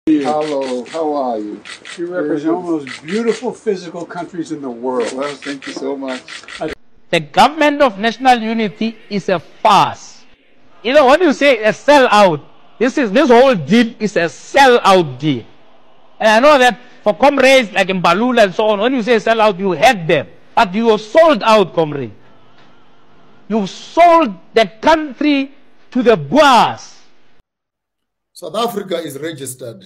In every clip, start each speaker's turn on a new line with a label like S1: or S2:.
S1: Hello, how are you?
S2: You represent one of the most beautiful physical countries in the world.
S1: Well, thank you so much.
S3: The government of national unity is a farce. You know, when you say a sellout, this whole deal is a sellout deal. And I know that for comrades like in Balula and so on, when you say sellout, you hate them. But you are sold out, comrade. You sold the country to the Boers.
S4: South Africa is registered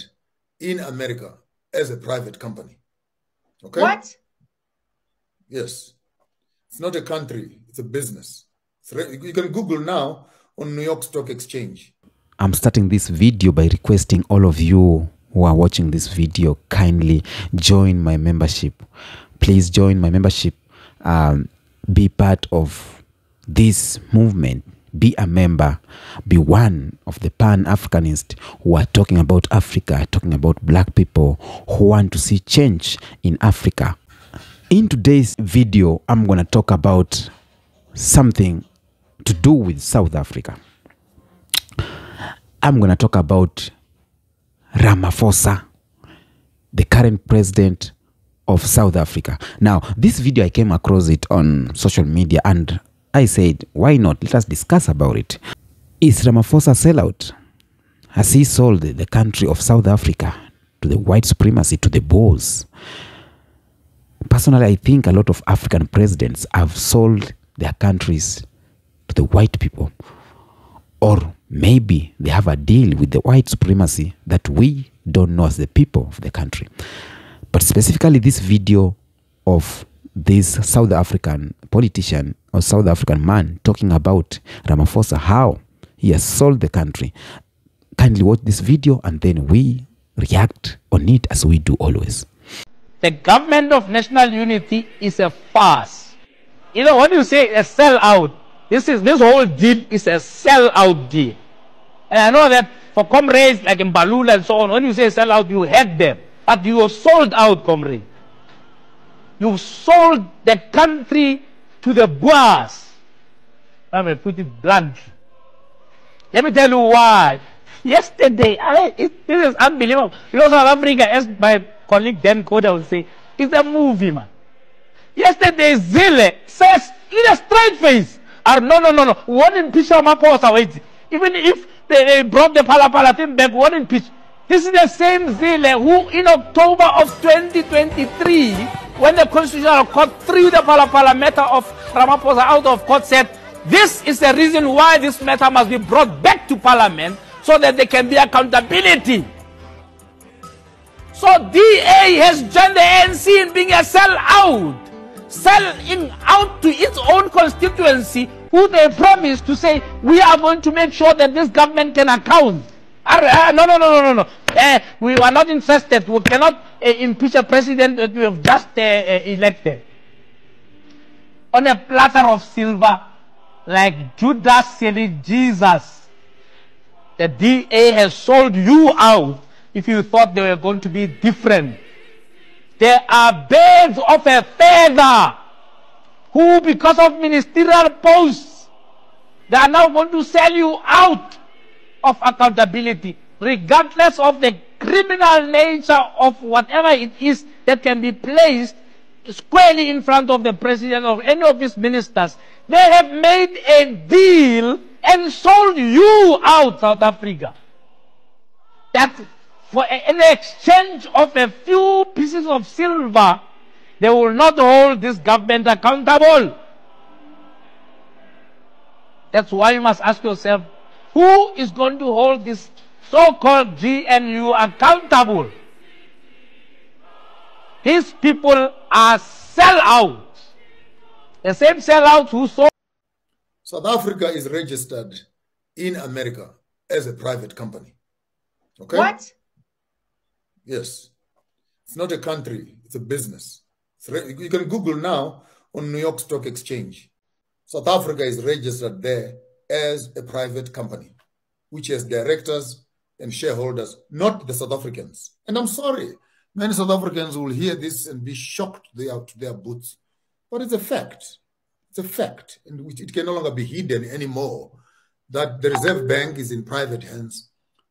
S4: in America as a private company. Okay?
S5: What?
S4: Yes. It's not a country, it's a business. You can Google now on New York Stock Exchange.
S6: I'm starting this video by requesting all of you who are watching this video kindly join my membership. Please join my membership. Be part of this movement. Be a member. Be one of the Pan-Africanists who are talking about Africa, talking about black people who want to see change in Africa. In today's video, I'm going to talk about something to do with South Africa. I'm going to talk about Ramaphosa, the current president of South Africa. Now, this video, I came across it on social media and I said, why not? Let us discuss about it. Is Ramaphosa a sellout? Has he sold the country of South Africa to the white supremacy, to the Boers? Personally, I think a lot of African presidents have sold their countries to the white people. Or maybe they have a deal with the white supremacy that we don't know as the people of the country. But specifically this video of this South African politician or South African man talking about Ramaphosa, how he has sold the country. Kindly watch this video and then we react on it as we do always.
S3: The government of national unity is a farce. You know, when you say a sellout, this whole deal is a sellout deal. And I know that for comrades like in Balula and so on, when you say sellout, you hate them. But you are sold out, comrade. You sold the country to the Boers. I mean, put it bluntly. Let me tell you why. Yesterday, this is unbelievable. Because South Africa, as my colleague Dan Koda would say, it's a movie, man. Yesterday, Zille says in a straight face, no. One impeach Ramaphosa, wait. Even if they brought the Pala thing back, one impeach. This is the same Zille who, in October of 2023, when the Constitutional Court threw the Pala matter of Ramaphosa out of court, said, this is the reason why this matter must be brought back to Parliament so that there can be accountability. So DA has joined the ANC in being a sellout, selling out to its own constituency, who they promised to say, we are going to make sure that this government can account. No. We are not interested. We cannot impeach a president that we have just elected. On a platter of silver, like Judas selling Jesus, the DA has sold you out if you thought they were going to be different. There are birds of a feather who, because of ministerial posts, they are now going to sell you out of accountability, regardless of the criminal nature of whatever it is that can be placed squarely in front of the president or any of his ministers. They have made a deal and sold you out, South Africa. That for in exchange of a few pieces of silver, they will not hold this government accountable. That's why you must ask yourself, who is going to hold this so-called GNU accountable? These people are sellouts. The same sellouts who sold.
S4: South Africa is registered in America as a private company. Okay?
S5: What?
S4: Yes. It's not a country, it's a business. You can Google now on New York Stock Exchange. South Africa is registered there as a private company, which has directors and shareholders, not the South Africans. And I'm sorry, many South Africans will hear this and be shocked to their boots. But it's a fact. It's a fact, and it can no longer be hidden anymore, that the Reserve Bank is in private hands,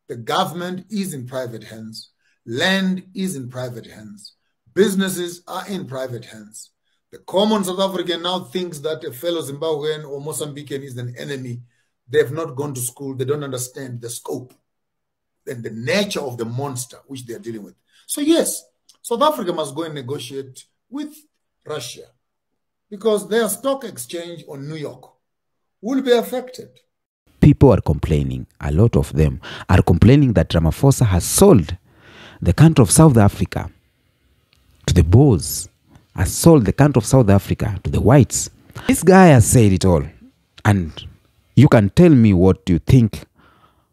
S4: the government is in private hands, Land is in private hands. Businesses are in private hands. The common South African now thinks that a fellow Zimbabwean or Mozambican is an enemy. They have not gone to school. They don't understand the scope and the nature of the monster which they are dealing with. So yes, South Africa must go and negotiate with Russia because their stock exchange on New York will be affected.
S6: People are complaining, a lot of them are complaining that Ramaphosa has sold the country of South Africa to the Boers, has sold the country of South Africa to the whites. This guy has said it all. And you can tell me what you think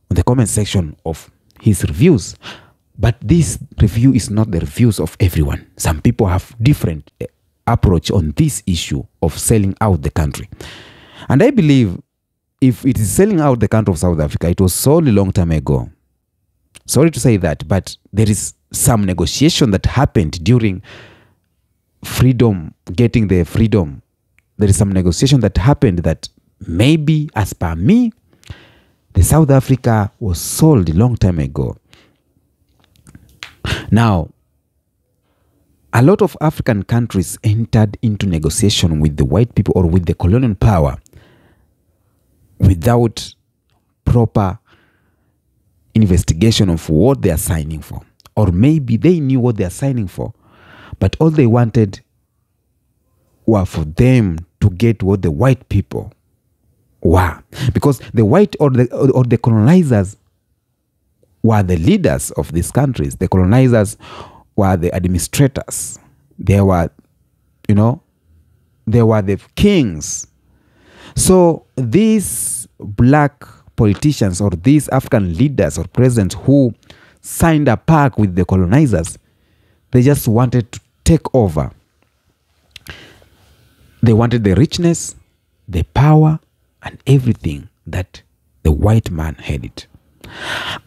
S6: in the comment section of his reviews. But this review is not the reviews of everyone. Some people have different approach on this issue of selling out the country. And I believe if it is selling out the country of South Africa, it was sold a long time ago. Sorry to say that, but there is some negotiation that happened during freedom, getting the freedom. There is some negotiation that happened that maybe, as per me, the South Africa was sold a long time ago. Now, a lot of African countries entered into negotiation with the white people or with the colonial power without proper investigation of what they are signing for. Or maybe they knew what they are signing for, but all they wanted were for them to get what the white people were. Because the white or the colonizers were the leaders of these countries. The colonizers were the administrators. They were, they were the kings. So these black politicians or these African leaders or presidents who signed a pact with the colonizers, they just wanted to take over. They wanted the richness, the power, and everything that the white man had it.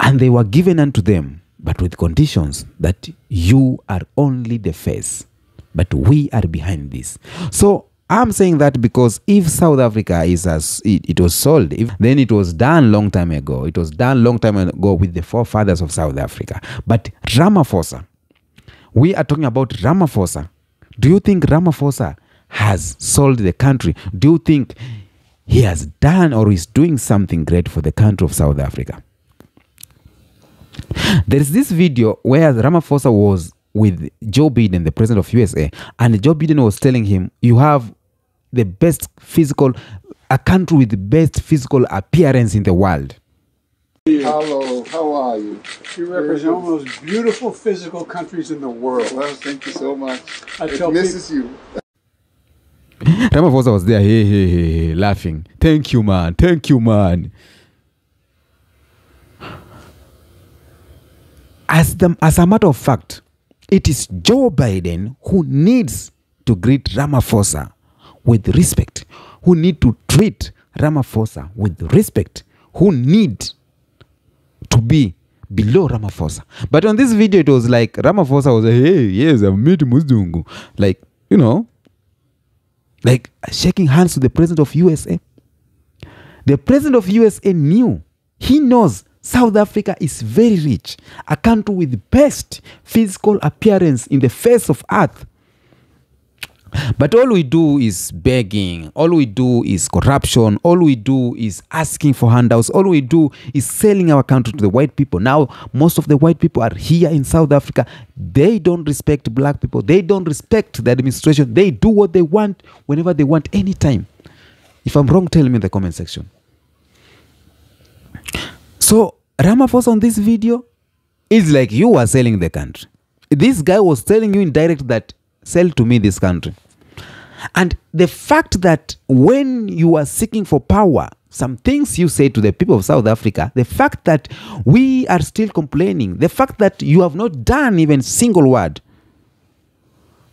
S6: And they were given unto them, but with conditions that you are only the face, but we are behind this. So I'm saying that because if South Africa is as it was sold, then it was done long time ago. It was done long time ago with the forefathers of South Africa. But Ramaphosa, we are talking about Ramaphosa. Do you think Ramaphosa has sold the country? Do you think he has done or is doing something great for the country of South Africa? There is this video where Ramaphosa was with Joe Biden, the president of USA, and Joe Biden was telling him, you have the best a country with the best physical appearance in the world.
S1: Hello, how are you?
S2: You represent one of the most beautiful physical countries in the world.
S1: Well, thank you so much.
S2: I
S1: It
S2: tell
S1: misses you.
S6: Ramaphosa was there, hey, laughing. Thank you, man. Thank you, man. As a matter of fact, it is Joe Biden who needs to greet Ramaphosa with respect, who need to treat Ramaphosa with respect, who need to be below Ramaphosa. But on this video, it was like Ramaphosa was like, hey, yes, I've met Muzungu. Like, like shaking hands with the president of USA. The president of USA knew, he knows South Africa is very rich, a country with the best physical appearance in the face of earth. But all we do is begging, all we do is corruption, all we do is asking for handouts, all we do is selling our country to the white people. Now, most of the white people are here in South Africa. They don't respect black people. They don't respect the administration. They do what they want, whenever they want, anytime. If I'm wrong, tell me in the comment section. So, Ramaphosa on this video is like you are selling the country. This guy was telling you in direct that sell to me this country. And the fact that when you are seeking for power, some things you say to the people of South Africa, the fact that we are still complaining, the fact that you have not done even a single word,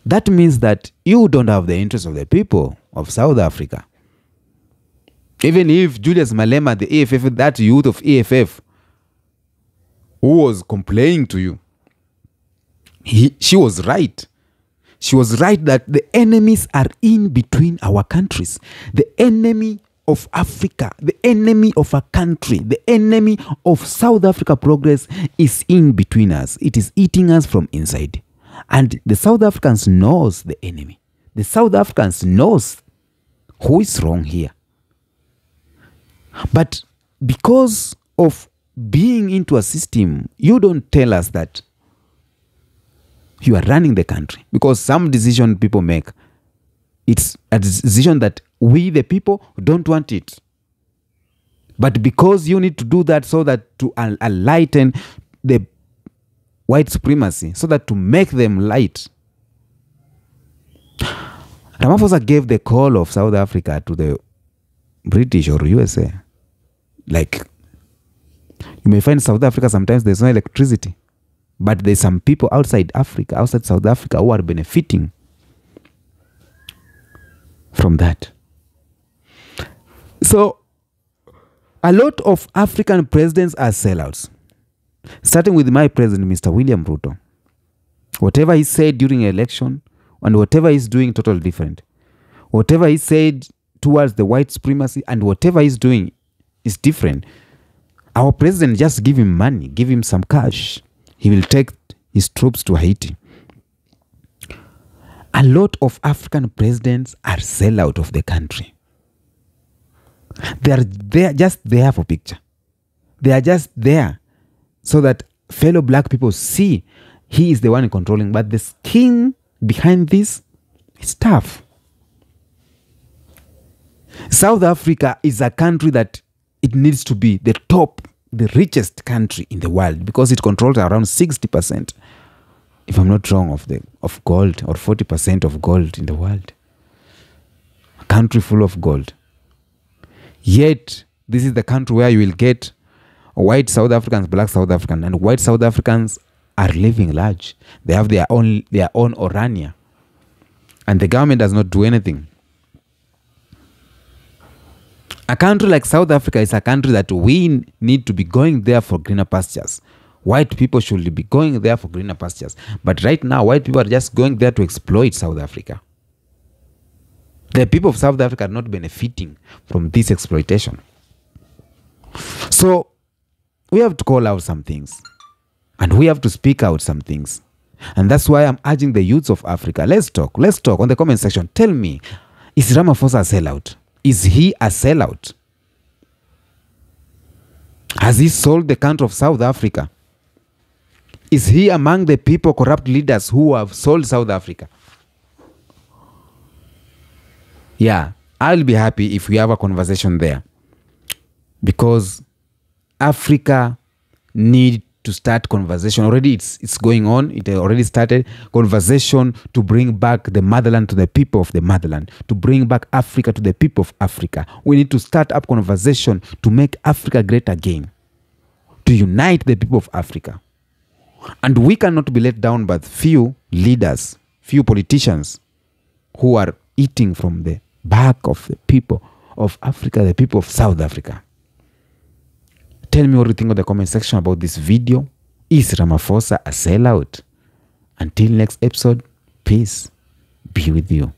S6: that means that you don't have the interest of the people of South Africa. Even if Julius Malema, the EFF, that youth of EFF, who was complaining to you, she was right. She was right that the enemies are in between our countries. The enemy of Africa, the enemy of a country, the enemy of South Africa progress is in between us. It is eating us from inside. And the South Africans knows the enemy. The South Africans knows who is wrong here. But because of being into a system, you don't tell us that you are running the country. Because some decision people make, it's a decision that we, the people, don't want it. But because you need to do that so that to enlighten the white supremacy, so that to make them light. Ramaphosa gave the call of South Africa to the British or USA. Like, you may find South Africa sometimes there's no electricity. But there's some people outside Africa, outside South Africa, who are benefiting from that. So, a lot of African presidents are sellouts. Starting with my president, Mr. William Ruto. Whatever he said during an election, and whatever he's doing, totally different. Whatever he said towards the white supremacy, and whatever he's doing is different. Our president just give him money, give him some cash. He will take his troops to Haiti. A lot of African presidents are sellout of the country. They are just there for picture. They are just there so that fellow black people see he is the one controlling. But the scheme behind this is tough. South Africa is a country that it needs to be the top, the richest country in the world because it controls around 60%, if I'm not wrong, of gold, or 40% of gold in the world. A country full of gold. Yet, this is the country where you will get white South Africans, black South Africans, and white South Africans are living large. They have their own Orania. And the government does not do anything. A country like South Africa is a country that we need to be going there for greener pastures. White people should be going there for greener pastures. But right now, white people are just going there to exploit South Africa. The people of South Africa are not benefiting from this exploitation. So, we have to call out some things. And we have to speak out some things. And that's why I'm urging the youths of Africa. Let's talk. Let's talk on the comment section. Tell me, is Ramaphosa a sellout? Is he a sellout? Has he sold the country of South Africa? Is he among the people, corrupt leaders who have sold South Africa? Yeah, I'll be happy if we have a conversation there. Because Africa needs to start conversation. Already it's going on. It already started conversation to bring back the motherland to the people of the motherland, to bring back Africa to the people of Africa. We need to start up conversation to make Africa great again, to unite the people of Africa. And we cannot be let down by few leaders, few politicians who are eating from the back of the people of Africa, the people of South Africa. Tell me what you think in the comment section about this video. Is Ramaphosa a sellout? Until next episode, peace be with you.